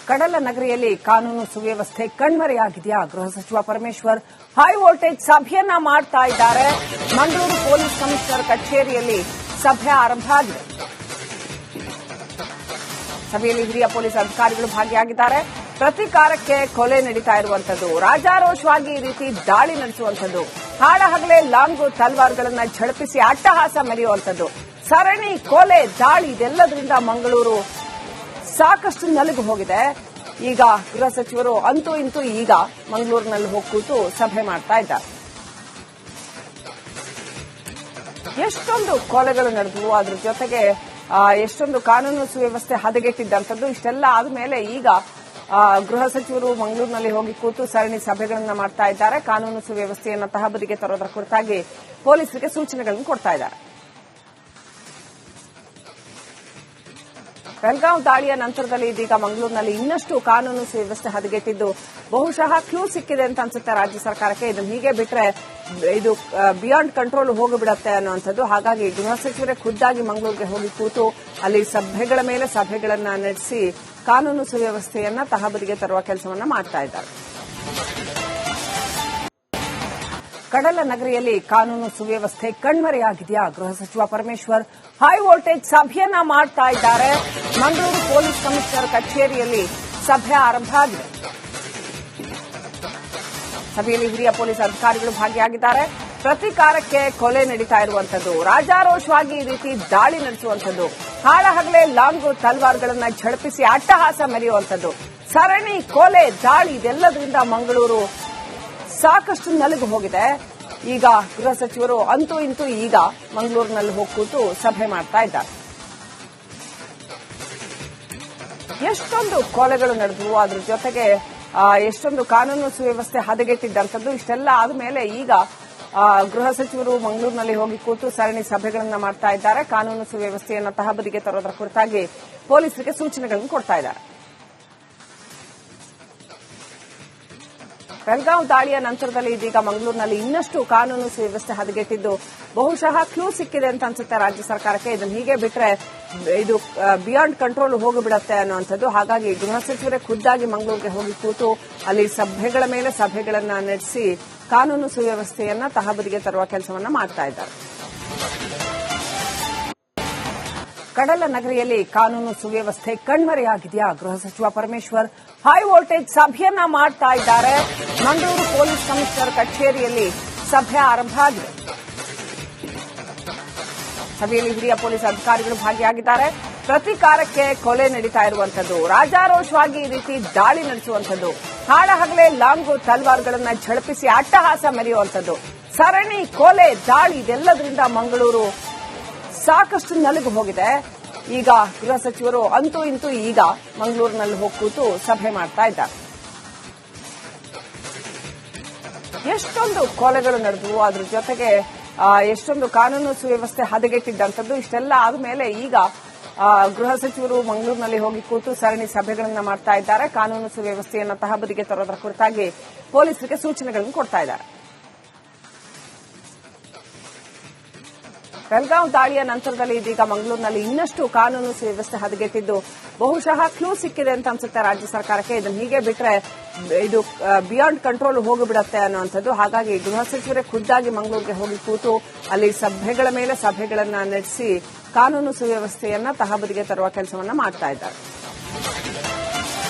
ಕಡಲ ನಗರಿಯಲ್ಲಿ ಕಾನೂನು ಸುವ್ಯವಸ್ಥೆ ಕಣ್ಮರೆಯಾಗಿದೆಯಾ? ಗೃಹ ಸಚಿವ ಪರಮೇಶ್ವರ್ ಹೈ ವೋಲ್ಟೇಜ್ ಸಭೆಯನ್ನ ಮಾಡ್ತಾ ಇದ್ದಾರೆ. ಮಂಗಳೂರು ಪೊಲೀಸ್ ಕಮಿಷನರ್ ಕಚೇರಿಯಲ್ಲಿ ಸಭೆ ಆರಂಭ ಆಗಿದೆ. ಸಭೆಯಲ್ಲಿ ಹಿರಿಯ ಪೊಲೀಸ್ ಅಧಿಕಾರಿಗಳು ಭಾಗಿಯಾಗಿದ್ದಾರೆ. ಪ್ರತೀಕಾರಕ್ಕೆ ಕೊಲೆ ನಡೀತಾ ಇರುವಂತದ್ದು, ರಾಜಾರೋಷವಾಗಿ ಈ ರೀತಿ ದಾಳಿ ನಡೆಸುವಂತದ್ದು, ಹಾಡಹಗಲೇ ಲಾಂಗು ತಲ್ವಾರ್ಗಳನ್ನ ಝಳಪಿಸಿ ಅಟ್ಟಹಾಸ ಮೆರೆಯುವಂತದ್ದು, ಸರಣಿ ಕೊಲೆ ದಾಳಿ, ಇದೆಲ್ಲದರಿಂದ ಮಂಗಳೂರು ಸಾಕಷ್ಟು ನಲುಗು ಹೋಗಿದೆ. ಈಗ ಗೃಹ ಸಚಿವರು ಅಂತೂ ಇಂತೂ ಈಗ ಮಂಗಳೂರಿನಲ್ಲಿ ಹೋಗಿ ಕೂತು ಸಭೆ ಮಾಡ್ತಾ ಇದ್ದಾರೆ. ಎಷ್ಟೊಂದು ಕೊಲೆಗಳು ನಡೆದವು, ಅದ್ರ ಜೊತೆಗೆ ಎಷ್ಟೊಂದು ಕಾನೂನು ಸುವ್ಯವಸ್ಥೆ ಹದಗೆಟ್ಟಿದ್ದಂಥದ್ದು, ಇಷ್ಟೆಲ್ಲ ಆದ್ಮೇಲೆ ಈಗ ಗೃಹ ಸಚಿವರು ಮಂಗಳೂರಿನಲ್ಲಿ ಹೋಗಿ ಕೂತು ಸರಣಿ ಸಭೆಗಳನ್ನ ಮಾಡ್ತಾ ಇದ್ದಾರೆ. ಕಾನೂನು ಸುವ್ಯವಸ್ಥೆಯನ್ನು ತಹಬದಿಗೆ ತರೋದರ ಕುರಿತಾಗಿ ಪೊಲೀಸರಿಗೆ ಸೂಚನೆಗಳನ್ನು ಕೊಡ್ತಾ ಇದ್ದಾರೆ. ಬೆಳಗಾವಿ ದಾಳಿಯ ನಂತರದಲ್ಲಿ ಇದೀಗ ಮಂಗಳೂರಿನಲ್ಲಿ ಇನ್ನಷ್ಟು ಕಾನೂನು ಸುವ್ಯವಸ್ಥೆ ಹದಗೆಟ್ಟಿದ್ದು ಬಹುಶಃ ಕ್ಲೂ ಸಿಕ್ಕಿದೆ ಅಂತ ಅನ್ಸುತ್ತೆ ರಾಜ್ಯ ಸರ್ಕಾರಕ್ಕೆ. ಇದನ್ನು ಹೀಗೆ ಬಿಟ್ರೆ ಇದು ಬಿಯಾಂಡ್ ಕಂಟ್ರೋಲ್ ಹೋಗಿಬಿಡತ್ತೆ ಅನ್ನುವಂಥದ್ದು. ಹಾಗಾಗಿ ಗೃಹ ಸಚಿವರೇ ಖುದ್ದಾಗಿ ಮಂಗಳೂರಿಗೆ ಹೋಗಿ ಕೂತು ಅಲ್ಲಿ ಸಭೆಗಳ ಮೇಲೆ ಸಭೆಗಳನ್ನ ನಡೆಸಿ ಕಾನೂನು ಸುವ್ಯವಸ್ಥೆಯನ್ನ ತಹಬದಿಗೆ ತರುವ ಕೆಲಸವನ್ನ ಮಾಡ್ತಾ ಇದ್ದಾರೆ. ಕಡಲ ನಗರಿಯಲ್ಲಿ ಕಾನೂನು ಸುವ್ಯವಸ್ಥೆ ಕಣ್ಮರೆಯಾಗಿದೆಯಾ? ಗೃಹ ಸಚಿವ ಪರಮೇಶ್ವರ್ ಹೈ ವೋಲ್ಟೇಜ್ ಸಭೆಯನ್ನ ಮಾಡ್ತಾ ಇದ್ದಾರೆ. ಮಂಗಳೂರು ಪೊಲೀಸ್ ಕಮಿಷನರ್ ಕಚೇರಿಯಲ್ಲಿ ಸಭೆ ಆರಂಭ ಆಗಿದೆ. ಸಭೆಯಲ್ಲಿ ಹಿರಿಯ ಪೊಲೀಸ್ ಅಧಿಕಾರಿಗಳು ಭಾಗಿಯಾಗಿದ್ದಾರೆ. ಪ್ರತೀಕಾರಕ್ಕೆ ಕೊಲೆ ನಡೀತಾ ಇರುವಂತದ್ದು, ರಾಜಾರೋಷವಾಗಿ ಈ ರೀತಿ ದಾಳಿ ನಡೆಸುವಂತದ್ದು, ಹಾಡಹಗಲೇ ಲಾಂಗು ತಲ್ವಾರ್ಗಳನ್ನ ಝಳಪಿಸಿ ಅಟ್ಟಹಾಸ ಮೆರೆಯುವಂತದ್ದು, ಸರಣಿ ಕೊಲೆ ದಾಳಿ, ಇದೆಲ್ಲದರಿಂದ ಮಂಗಳೂರು ಸಾಕಷ್ಟು ನಲುಗು ಹೋಗಿದೆ. ಈಗ ಗೃಹ ಸಚಿವರು ಅಂತೂ ಇಂತೂ ಈಗ ಮಂಗಳೂರಿನಲ್ಲಿ ಹೋಗಿ ಕೂತು ಸಭೆ ಮಾಡ್ತಾ ಇದ್ದಾರೆ. ಎಷ್ಟೊಂದು ಕೊಲೆಗಳು ನಡೆದವು, ಅದ್ರ ಜೊತೆಗೆ ಎಷ್ಟೊಂದು ಕಾನೂನು ಸುವ್ಯವಸ್ಥೆ ಹದಗೆಟ್ಟಿದ್ದಂಥದ್ದು, ಇಷ್ಟೆಲ್ಲ ಆದ್ಮೇಲೆ ಈಗ ಗೃಹ ಸಚಿವರು ಮಂಗಳೂರಿನಲ್ಲಿ ಹೋಗಿ ಕೂತು ಸರಣಿ ಸಭೆಗಳನ್ನ ಮಾಡ್ತಾ ಇದ್ದಾರೆ. ಕಾನೂನು ಸುವ್ಯವಸ್ಥೆಯನ್ನು ತಹಬದಿಗೆ ತರೋದರ ಕುರಿತಾಗಿ ಪೊಲೀಸರಿಗೆ ಸೂಚನೆಗಳನ್ನು ಕೊಡ್ತಾ ಇದ್ದಾರೆ. ಬೆಳಗಾವಿ ದಾಳಿಯ ನಂತರದಲ್ಲಿ ಇದೀಗ ಮಂಗಳೂರಿನಲ್ಲಿ ಇನ್ನಷ್ಟು ಕಾನೂನು ಸುವ್ಯವಸ್ಥೆ ಹದಗೆಟ್ಟಿದ್ದು ಬಹುಶಃ ಕ್ಲೂ ಸಿಕ್ಕಿದೆ ಅಂತ ಅನ್ಸುತ್ತೆ ರಾಜ್ಯ ಸರ್ಕಾರಕ್ಕೆ. ಇದನ್ನು ಹೀಗೆ ಬಿಟ್ರೆ ಇದು ಬಿಯಾಂಡ್ ಕಂಟ್ರೋಲ್ ಹೋಗಿಬಿಡತ್ತೆ ಅನ್ನುವಂಥದ್ದು. ಹಾಗಾಗಿ ಗೃಹ ಸಚಿವರೇ ಖುದ್ದಾಗಿ ಮಂಗಳೂರಿಗೆ ಹೋಗಿ ಕೂತು ಅಲ್ಲಿ ಸಭೆಗಳ ಮೇಲೆ ಸಭೆಗಳನ್ನ ನಡೆಸಿ ಕಾನೂನು ಸುವ್ಯವಸ್ಥೆಯನ್ನ ತಹಬದಿಗೆ ತರುವ ಕೆಲಸವನ್ನ ಮಾಡ್ತಾ ಇದ್ದಾರೆ. ಕಡಲ ನಗರಿಯಲ್ಲಿ ಕಾನೂನು ಸುವ್ಯವಸ್ಥೆ ಕಣ್ಮರೆಯಾಗಿದೆಯಾ? ಗೃಹ ಸಚಿವ ಪರಮೇಶ್ವರ್ ಹೈ ವೋಲ್ಟೇಜ್ ಸಭೆಯನ್ನ ಮಾಡ್ತಾ ಇದ್ದಾರೆ. ಮಂಗಳೂರು ಪೊಲೀಸ್ ಕಮಿಷನರ್ ಕಚೇರಿಯಲ್ಲಿ ಸಭೆ ಆರಂಭ ಆಗಿದೆ. ಸಭೆಯಲ್ಲಿ ಹಿರಿಯ ಪೊಲೀಸ್ ಅಧಿಕಾರಿಗಳು ಭಾಗಿಯಾಗಿದ್ದಾರೆ. ಪ್ರತೀಕಾರಕ್ಕೆ ಕೊಲೆ ನಡೀತಾ ಇರುವಂತದ್ದು, ರಾಜಾರೋಷವಾಗಿ ಈ ರೀತಿ ದಾಳಿ ನಡೆಸುವಂತದ್ದು, ಹಾಡಹಗಲೇ ಲಾಂಗು ತಲ್ವಾರ್ಗಳನ್ನ ಝಳಪಿಸಿ ಅಟ್ಟಹಾಸ ಮೆರೆಯುವಂತದ್ದು, ಸರಣಿ ಕೊಲೆ ದಾಳಿ, ಇದೆಲ್ಲದರಿಂದ ಮಂಗಳೂರು ಸಾಕಷ್ಟು ನಲುಗು ಹೋಗಿದೆ. ಈಗ ಗೃಹ ಸಚಿವರು ಅಂತೂ ಇಂತೂ ಈಗ ಮಂಗಳೂರಿನಲ್ಲಿ ಹೋಗಿ ಕೂತು ಸಭೆ ಮಾಡ್ತಾ ಇದ್ದಾರೆ. ಎಷ್ಟೊಂದು ಕೊಲೆಗಳು ನಡೆದವು, ಅದ್ರ ಜೊತೆಗೆ ಎಷ್ಟೊಂದು ಕಾನೂನು ಸುವ್ಯವಸ್ಥೆ ಹದಗೆಟ್ಟಿದ್ದಂಥದ್ದು, ಇಷ್ಟೆಲ್ಲ ಆದ್ಮೇಲೆ ಈಗ ಗೃಹ ಸಚಿವರು ಮಂಗಳೂರಿನಲ್ಲಿ ಹೋಗಿ ಕೂತು ಸರಣಿ ಸಭೆಗಳನ್ನ ಮಾಡ್ತಾ ಇದ್ದಾರೆ. ಕಾನೂನು ಸುವ್ಯವಸ್ಥೆಯನ್ನು ತಹಬದಿಗೆ ತರೋದರ ಕುರಿತಾಗಿ ಪೊಲೀಸರಿಗೆ ಸೂಚನೆಗಳನ್ನು ಕೊಡ್ತಾ ಇದ್ದಾರೆ. ಬೆಳಗಾವಿ ದಾಳಿಯ ನಂತರದಲ್ಲಿ ಇದೀಗ ಮಂಗಳೂರಿನಲ್ಲಿ ಇನ್ನಷ್ಟು ಕಾನೂನು ಸುವ್ಯವಸ್ಥೆ ಹದಗೆಟ್ಟಿದ್ದು ಬಹುಶಃ ಕ್ಲೂ ಸಿಕ್ಕಿದೆ ಅಂತ ಅನ್ಸುತ್ತೆ ರಾಜ್ಯ ಸರ್ಕಾರಕ್ಕೆ. ಇದನ್ನು ಹೀಗೆ ಬಿಟ್ರೆ ಇದು ಬಿಯಾಂಡ್ ಕಂಟ್ರೋಲ್ ಹೋಗಿಬಿಡತ್ತೆ ಅನ್ನುವಂಥದ್ದು. ಹಾಗಾಗಿ ಗೃಹ ಸಚಿವರೇ ಖುದ್ದಾಗಿ ಮಂಗಳೂರಿಗೆ ಹೋಗಿ ಕೂತು ಅಲ್ಲಿ ಸಭೆಗಳ ಮೇಲೆ ಸಭೆಗಳನ್ನ ನಡೆಸಿ ಕಾನೂನು ಸುವ್ಯವಸ್ಥೆಯನ್ನ ತಹಬದಿಗೆ ತರುವ ಕೆಲಸವನ್ನ ಮಾಡ್ತಾ ಇದ್ದಾರೆ.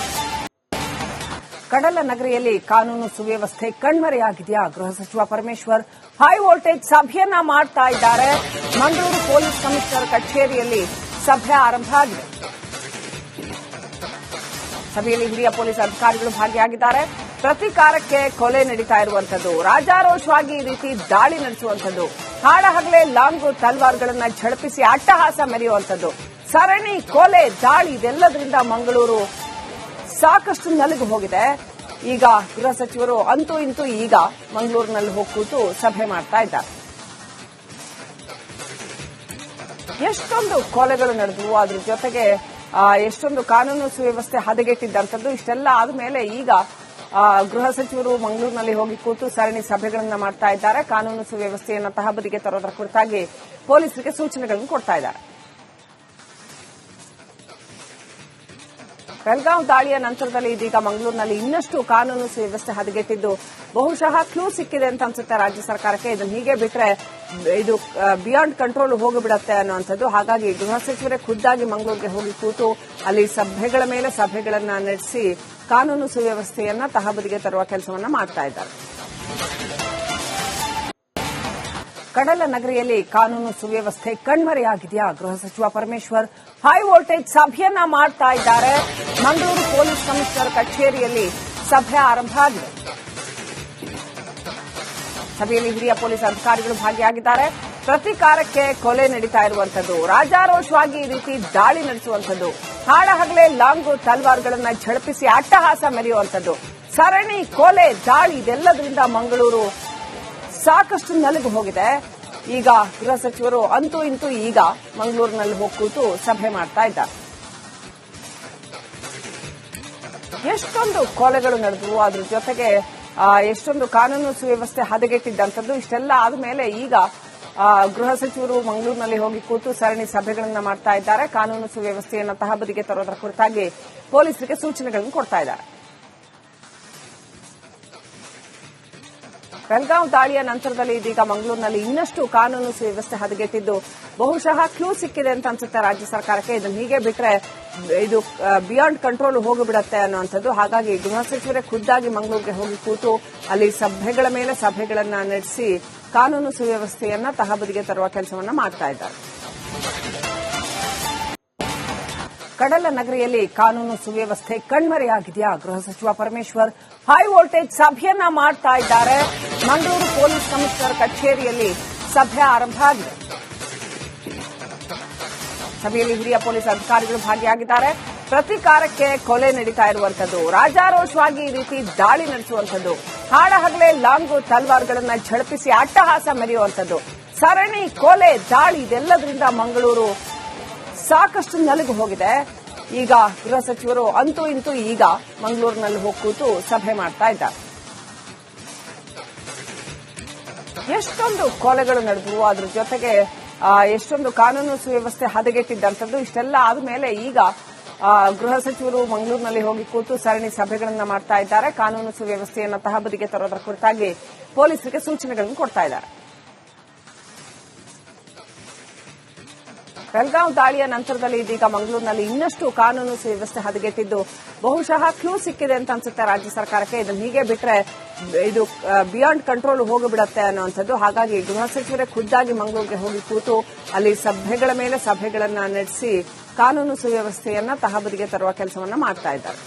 ಕಡಲ ನಗರಿಯಲ್ಲಿ ಕಾನೂನು ಸುವ್ಯವಸ್ಥೆ ಕಣ್ಮರೆಯಾಗಿದೆಯಾ? ಗೃಹ ಸಚಿವ ಪರಮೇಶ್ವರ್ ಹೈ ವೋಲ್ಟೇಜ್ ಸಭೆಯನ್ನ ಮಾಡ್ತಾ ಇದ್ದಾರೆ. ಮಂಗಳೂರು ಪೊಲೀಸ್ ಕಮಿಷನರ್ ಕಚೇರಿಯಲ್ಲಿ ಸಭೆ ಆರಂಭ ಆಗಿದೆ. ಸಭೆಯಲ್ಲಿ ಹಿರಿಯ ಪೊಲೀಸ್ ಅಧಿಕಾರಿಗಳು ಭಾಗಿಯಾಗಿದ್ದಾರೆ. ಪ್ರತೀಕಾರಕ್ಕೆ ಕೊಲೆ ನಡೀತಾ ಇರುವಂತದ್ದು, ರಾಜಾರೋಷವಾಗಿ ಈ ರೀತಿ ದಾಳಿ ನಡೆಸುವಂತದ್ದು, ಹಾಡಹಗಲೇ ಲಾಂಗು ತಲ್ವಾರ್ಗಳನ್ನ ಝಳಪಿಸಿ ಅಟ್ಟಹಾಸ ಮೆರೆಯುವಂತದ್ದು, ಸರಣಿ ಕೊಲೆ ದಾಳಿ, ಇದೆಲ್ಲದರಿಂದ ಮಂಗಳೂರು ಸಾಕಷ್ಟು ನಲುಗು ಹೋಗಿದೆ. ಈಗ ಗೃಹ ಸಚಿವರು ಅಂತೂ ಇಂತೂ ಈಗ ಮಂಗಳೂರಿನಲ್ಲಿ ಹೋಗಿ ಕೂತು ಸಭೆ ಮಾಡ್ತಾ ಇದ್ದಾರೆ. ಎಷ್ಟೊಂದು ಕೊಲೆಗಳು ನಡೆದವು, ಅದ್ರ ಜೊತೆಗೆ ಎಷ್ಟೊಂದು ಕಾನೂನು ಸುವ್ಯವಸ್ಥೆ ಹದಗೆಟ್ಟಿದ್ದಂಥದ್ದು, ಇಷ್ಟೆಲ್ಲ ಆದ್ಮೇಲೆ ಈಗ ಗೃಹ ಸಚಿವರು ಮಂಗಳೂರಿನಲ್ಲಿ ಹೋಗಿ ಕೂತು ಸರಣಿ ಸಭೆಗಳನ್ನ ಮಾಡ್ತಾ ಇದ್ದಾರೆ. ಕಾನೂನು ಸುವ್ಯವಸ್ಥೆಯನ್ನು ತಹಬದಿಗೆ ತರೋದರ ಕುರಿತಾಗಿ ಪೊಲೀಸರಿಗೆ ಸೂಚನೆಗಳನ್ನು ಕೊಡ್ತಾ ಇದ್ದಾರೆ. ಬೆಳಗಾವಿ ದಾಳಿಯ ನಂತರದಲ್ಲಿ ಇದೀಗ ಮಂಗಳೂರಿನಲ್ಲಿ ಇನ್ನಷ್ಟು ಕಾನೂನು ಸುವ್ಯವಸ್ಥೆ ಹದಗೆಟ್ಟಿದ್ದು ಬಹುಶಃ ಕ್ಲೂ ಸಿಕ್ಕಿದೆ ಅಂತ ಅನ್ಸುತ್ತೆ ರಾಜ್ಯ ಸರ್ಕಾರಕ್ಕೆ. ಇದನ್ನು ಹೀಗೆ ಬಿಟ್ರೆ ಇದು ಬಿಯಾಂಡ್ ಕಂಟ್ರೋಲ್ ಹೋಗಿಬಿಡತ್ತೆ ಅನ್ನುವಂಥದ್ದು. ಹಾಗಾಗಿ ಗೃಹ ಸಚಿವರೇ ಖುದ್ದಾಗಿ ಮಂಗಳೂರಿಗೆ ಹೋಗಿ ಕೂತು ಅಲ್ಲಿ ಸಭೆಗಳ ಮೇಲೆ ಸಭೆಗಳನ್ನ ನಡೆಸಿ ಕಾನೂನು ಸುವ್ಯವಸ್ಥೆಯನ್ನ ತಹಬದಿಗೆ ತರುವ ಕೆಲಸವನ್ನ ಮಾಡ್ತಾ ಇದ್ದಾರೆ. ಕಡಲ ನಗರಿಯಲ್ಲಿ ಕಾನೂನು ಸುವ್ಯವಸ್ಥೆ ಕಣ್ಮರೆಯಾಗಿದೆಯಾ? ಗೃಹ ಸಚಿವ ಪರಮೇಶ್ವರ್ ಹೈ ವೋಲ್ಟೇಜ್ ಸಭೆಯನ್ನ ಮಾಡ್ತಾ ಇದ್ದಾರೆ. ಮಂಗಳೂರು ಪೊಲೀಸ್ ಕಮಿಷನರ್ ಕಚೇರಿಯಲ್ಲಿ ಸಭೆ ಆರಂಭ ಆಗಿದೆ. ಸಭೆಯಲ್ಲಿ ಹಿರಿಯ ಪೊಲೀಸ್ ಅಧಿಕಾರಿಗಳು ಭಾಗಿಯಾಗಿದ್ದಾರೆ. ಪ್ರತಿಕಾರಕ್ಕೆ ಕೊಲೆ ನಡೀತಾ ಇರುವಂತದ್ದು, ರಾಜಾರೋಷವಾಗಿ ಈ ರೀತಿ ದಾಳಿ ನಡೆಸುವಂತದ್ದು, ಹಾಡಹಗಲೇ ಲಾಂಗು ತಲ್ವಾರ್ಗಳನ್ನ ಝಳಪಿಸಿ ಅಟ್ಟಹಾಸ ಮೆರೆಯುವಂತದ್ದು, ಸರಣಿ ಕೊಲೆ ದಾಳಿ, ಇದೆಲ್ಲದರಿಂದ ಮಂಗಳೂರು ಸಾಕಷ್ಟು ನಲುಗು ಹೋಗಿದೆ. ಈಗ ಗೃಹ ಸಚಿವರು ಅಂತೂ ಇಂತೂ ಈಗ ಮಂಗಳೂರಿನಲ್ಲಿ ಹೋಗಿ ಕೂತು ಸಭೆ ಮಾಡ್ತಾ ಇದ್ದಾರೆ. ಎಷ್ಟೊಂದು ಕೊಲೆಗಳು ನಡೆದವು, ಅದ್ರ ಜೊತೆಗೆ ಎಷ್ಟೊಂದು ಕಾನೂನು ಸುವ್ಯವಸ್ಥೆ ಹದಗೆಟ್ಟಿದ್ದಂಥದ್ದು. ಇಷ್ಟೆಲ್ಲ ಆದ್ಮೇಲೆ ಈಗ ಗೃಹ ಸಚಿವರು ಮಂಗಳೂರಿನಲ್ಲಿ ಹೋಗಿ ಕೂತು ಸರಣಿ ಸಭೆಗಳನ್ನ ಮಾಡ್ತಾ ಇದ್ದಾರೆ. ಕಾನೂನು ಸುವ್ಯವಸ್ಥೆಯನ್ನು ತಹಬದಿಗೆ ತರೋದರ ಕುರಿತಾಗಿ ಪೊಲೀಸರಿಗೆ ಸೂಚನೆಗಳನ್ನು ಕೊಡ್ತಾ ಇದ್ದಾರೆ. ಬೆಳಗಾವಿ ದಾಳಿಯ ನಂತರದಲ್ಲಿ ಇದೀಗ ಮಂಗಳೂರಿನಲ್ಲಿ ಇನ್ನಷ್ಟು ಕಾನೂನು ಸುವ್ಯವಸ್ಥೆ ಹದಗೆಟ್ಟಿದ್ದು ಬಹುಶಃ ಕ್ಲೂ ಸಿಕ್ಕಿದೆ ಅಂತ ಅನ್ಸುತ್ತೆ ರಾಜ್ಯ ಸರ್ಕಾರಕ್ಕೆ. ಇದನ್ನು ಹೀಗೆ ಬಿಟ್ರೆ ಇದು ಬಿಯಾಂಡ್ ಕಂಟ್ರೋಲ್ ಹೋಗಿಬಿಡತ್ತೆ ಅನ್ನುವಂಥದ್ದು. ಹಾಗಾಗಿ ಗೃಹ ಸಚಿವರೇ ಖುದ್ದಾಗಿ ಮಂಗಳೂರಿಗೆ ಹೋಗಿ ಕೂತು ಅಲ್ಲಿ ಸಭೆಗಳ ಮೇಲೆ ಸಭೆಗಳನ್ನ ನಡೆಸಿ ಕಾನೂನು ಸುವ್ಯವಸ್ಥೆಯನ್ನ ತಹಬದಿಗೆ ತರುವ ಕೆಲಸವನ್ನ ಮಾಡ್ತಾ ಇದ್ದಾರೆ. ಕಡಲ ನಗರಿಯಲ್ಲಿ ಕಾನೂನು ಸುವ್ಯವಸ್ಥೆ ಕಣ್ಮರೆಯಾಗಿದೆಯಾ? ಗೃಹ ಸಚಿವ ಪರಮೇಶ್ವರ್ ಹೈ ವೋಲ್ಟೇಜ್ ಸಭೆಯನ್ನ ಮಾಡ್ತಾ ಇದ್ದಾರೆ. ಮಂಗಳೂರು ಪೊಲೀಸ್ ಕಮಿಷನರ್ ಕಚೇರಿಯಲ್ಲಿ ಸಭೆ ಆರಂಭ ಆಗಿದೆ. ಸಭೆಯಲ್ಲಿ ಹಿರಿಯ ಪೊಲೀಸ್ ಅಧಿಕಾರಿಗಳು ಭಾಗಿಯಾಗಿದ್ದಾರೆ. ಪ್ರತಿಕಾರಕ್ಕೆ ಕೊಲೆ ನಡೀತಾ ಇರುವಂತದ್ದು, ರಾಜಾರೋಷವಾಗಿ ಈ ರೀತಿ ದಾಳಿ ನಡೆಸುವಂತದ್ದು, ಹಾಡಹಗಲೇ ಲಾಂಗು ತಲ್ವಾರ್ಗಳನ್ನ ಝಳಪಿಸಿ ಅಟ್ಟಹಾಸ ಮೆರೆಯುವಂತದ್ದು, ಸರಣಿ ಕೊಲೆ ದಾಳಿ, ಇದೆಲ್ಲದರಿಂದ ಮಂಗಳೂರು ಸಾಕಷ್ಟು ನಲುಗು ಹೋಗಿದೆ. ಈಗ ಗೃಹ ಸಚಿವರು ಅಂತೂ ಇಂತೂ ಈಗ ಮಂಗಳೂರಿನಲ್ಲಿ ಹೋಗಿ ಕೂತು ಸಭೆ ಮಾಡ್ತಾ ಇದ್ದಾರೆ. ಎಷ್ಟೊಂದು ಕೊಲೆಗಳು ನಡೆದವು, ಅದ್ರ ಜೊತೆಗೆ ಎಷ್ಟೊಂದು ಕಾನೂನು ಸುವ್ಯವಸ್ಥೆ ಹದಗೆಟ್ಟಿದ್ದಂಥದ್ದು. ಇಷ್ಟೆಲ್ಲ ಆದ್ಮೇಲೆ ಈಗ ಗೃಹ ಸಚಿವರು ಮಂಗಳೂರಿನಲ್ಲಿ ಹೋಗಿ ಕೂತು ಸರಣಿ ಸಭೆಗಳನ್ನ ಮಾಡ್ತಾ ಇದ್ದಾರೆ. ಕಾನೂನು ಸುವ್ಯವಸ್ಥೆಯನ್ನು ತಹಬದಿಗೆ ತರೋದರ ಕುರಿತಾಗಿ ಪೊಲೀಸರಿಗೆ ಸೂಚನೆಗಳನ್ನು ಕೊಡ್ತಾ ಇದ್ದಾರೆ. ಬೆಳಗಾವಿ ದಾಳಿಯ ನಂತರದಲ್ಲಿ ಇದೀಗ ಮಂಗಳೂರಿನಲ್ಲಿ ಇನ್ನಷ್ಟು ಕಾನೂನು ಸುವ್ಯವಸ್ಥೆ ಹದಗೆಟ್ಟಿದ್ದು ಬಹುಶಃ ಕ್ಲೂ ಸಿಕ್ಕಿದೆ ಅಂತ ಅನ್ಸುತ್ತೆ ರಾಜ್ಯ ಸರ್ಕಾರಕ್ಕೆ. ಇದನ್ನು ಹೀಗೆ ಬಿಟ್ರೆ ಇದು ಬಿಯಾಂಡ್ ಕಂಟ್ರೋಲ್ ಹೋಗಿಬಿಡತ್ತೆ ಅನ್ನುವಂಥದ್ದು. ಹಾಗಾಗಿ ಗೃಹ ಸಚಿವರೇ ಖುದ್ದಾಗಿ ಮಂಗಳೂರಿಗೆ ಹೋಗಿ ಕೂತು ಅಲ್ಲಿ ಸಭೆಗಳ ಮೇಲೆ ಸಭೆಗಳನ್ನ ನಡೆಸಿ ಕಾನೂನು ಸುವ್ಯವಸ್ಥೆಯನ್ನ ತಹಬದಿಗೆ ತರುವ ಕೆಲಸವನ್ನ ಮಾಡ್ತಾ ಇದ್ದಾರೆ.